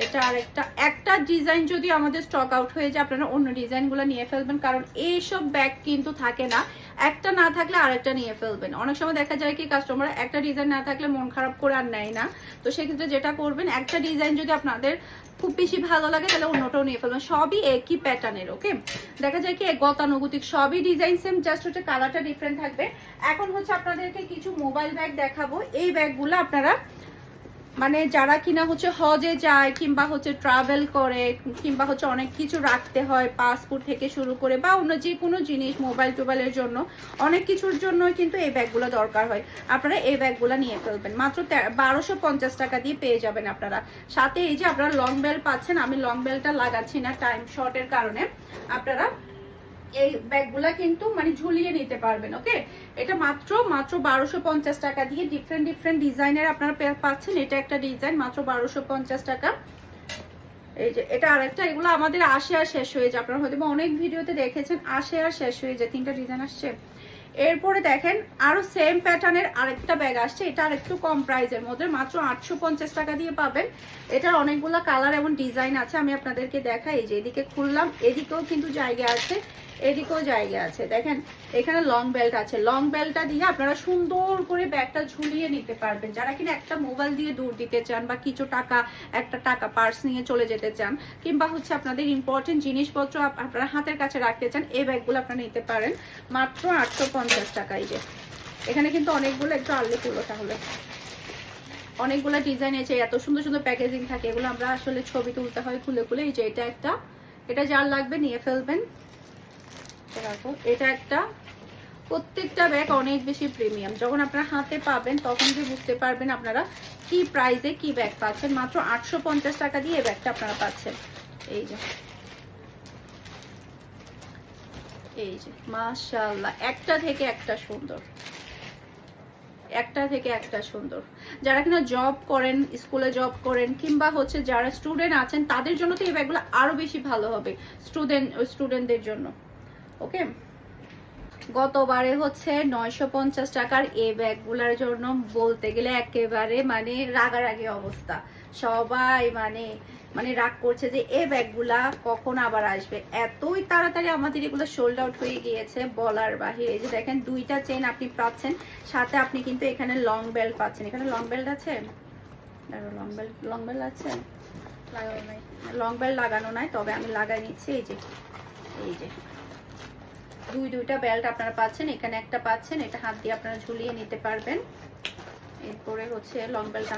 এটা একটা ডিজাইন যদি আমাদের স্টক আউট হয়ে যায় আপনারা অন্য ডিজাইনগুলো নিয়ে ফেলবেন, কারণ এইসব ব্যাগ কিন্তু থাকে না, একটা না থাকলে আরেকটা নিয়ে ফেলবেন। অনেক সময় দেখা যায় কি কাস্টমার একটা ডিজাইন না থাকলে মন খারাপ করে আর নেয় না, তো সেক্ষেত্রে যেটা করবেন একটা ডিজাইন যদি আপনাদের খুব বেশি ভালো লাগে তাহলে অন্যটাও নিয়ে ফেলবেন। সবই একই প্যাটার্নের, ওকে। দেখা যায় কি গতানুগতিক সবই ডিজাইন সেম, জাস্ট হচ্ছে কালারটা ডিফারেন্ট থাকবে। এখন হচ্ছে আপনাদেরকে কিছু মোবাইল ব্যাগ দেখাবো। এই ব্যাগগুলো আপনারা মানে যারা কিনা হচ্ছে হজে যায় কিংবা হচ্ছে ট্রাভেল করে কিংবা হচ্ছে অনেক কিছু রাখতে হয়, পাসপোর্ট থেকে শুরু করে বা অন্য যে কোনো জিনিস মোবাইল টোবাইলের জন্য অনেক কিছুর জন্য কিন্তু এই ব্যাগগুলো দরকার হয়। আপনারা এই ব্যাগগুলো নিয়ে ফেলবেন, মাত্র 1250 টাকা দিয়ে পেয়ে যাবেন আপনারা। সাথে এই যে আপনারা লং বেল পাচ্ছেন, আমি লং বেলটা লাগাচ্ছি না টাইম শর্টের কারণে। আপনারা এই ব্যাগগুলা কিন্তু মানে ঝুলিয়ে নিতে পারবেন, ওকে। এটা মাত্র 1250 টাকা দিয়ে ডিফারেন্ট ডিজাইনের আপনারা পাচ্ছেন। এটা একটা ডিজাইন মাত্র 1250 টাকা। এই যে এটা আরেকটা, এগুলো আমাদের আসে আর শেষ হয়ে যায়, আপনারা হয়তো অনেক ভিডিওতে দেখেছেন আসে আর শেষ হয়ে যায়, 3টা ডিজাইন আসছে। এরপরে দেখেন আরো সেম প্যাটার্নের আরেকটা ব্যাগ আসছে, এটা আরেকটু কম প্রাইসের মধ্যে মাত্র 850 টাকা দিয়ে পাবেন। এটার অনেকগুলো কালার এবং ডিজাইন আছে, আমি আপনাদেরকে দেখাই। এই যে এদিকে খুললাম, এদিকেও কিন্তু জায়গা আছে, এদিকেও জায়গা আছে। দেখেন এখানে লং বেল্ট আছে, লং বেল্টটা দিয়ে আপনারা সুন্দর করে ব্যাগটা ঝুলিয়ে নিতে পারবেন। যারা কিনা একটা মোবাইল দিয়ে দূর দিতে চান বা কিছু টাকা একটা টাকা পার্স নিয়ে চলে যেতে চান কিংবা হচ্ছে আপনাদের ইম্পর্টেন্ট জিনিসপত্র আপনারা হাতের কাছে রাখতে চান, এই ব্যাগগুলো আপনারা নিতে পারেন মাত্র 850 টাকা। এই যে এখানে কিন্তু অনেকগুলো, একটু আনলে তুলো তাহলে, অনেকগুলো ডিজাইন আছে, এত সুন্দর সুন্দর প্যাকেজিং থাকে, এগুলো আমরা আসলে ছবি তুলতে হয় খুলে খুলে। এই যে এটা একটা, এটা যার লাগবে নিয়ে ফেলবেন। এটা একটা, প্রত্যেকটা ব্যাগ অনেক বেশি প্রিমিয়াম, যখন আপনারা হাতে পাবেন তখন যে বুঝতে পারবেন আপনারা কি প্রাইসে কি ব্যাগ পাচ্ছেন। মাত্র 850 টাকা দিয়ে এই ব্যাগটা আপনারা পাচ্ছেন। এই যে এই যে মাশাআল্লাহ, একটা থেকে একটা সুন্দর, একটা থেকে একটা সুন্দর। যারা কিনা জব করেন, স্কুলে জব করেন কিংবা হচ্ছে যারা স্টুডেন্ট আছেন তাদের জন্য তো এই ব্যাগগুলো আরো বেশি ভালো হবে, স্টুডেন্টদের জন্য, ওকে। গতবারে হচ্ছে 950 টাকার এই ব্যাগগুলোর জন্য বলতে গেলে একেবারে মানে রাগারাগি অবস্থা, সবাই মানে মানে রাগ করছে যে এই ব্যাগগুলা কখন আবার আসবে। এতই তাড়াতাড়ি আমাদের এগুলো সোল্ড আউট হয়ে গিয়েছে বলার বাহিরে। এই যে দেখেন 2টা চেন আপনি পাচ্ছেন, সাথে আপনি কিন্তু এখানে লং বেল্ট পাচ্ছেন। এখানে লং বেল্ট আছে, লং বেল্ট আছে লাগানো নাই, লং বেল্ট লাগানো নাই, তবে আমি লাগাই নিচ্ছি। এই যে দুইটা বেল্ট আপনারা পাচ্ছেন, এখানে একটা পাচ্ছেন, এটা হাত দিয়ে আপনারা ঝুলিয়ে নিতে পারবেন। এরপরে হচ্ছে লং বেল্ট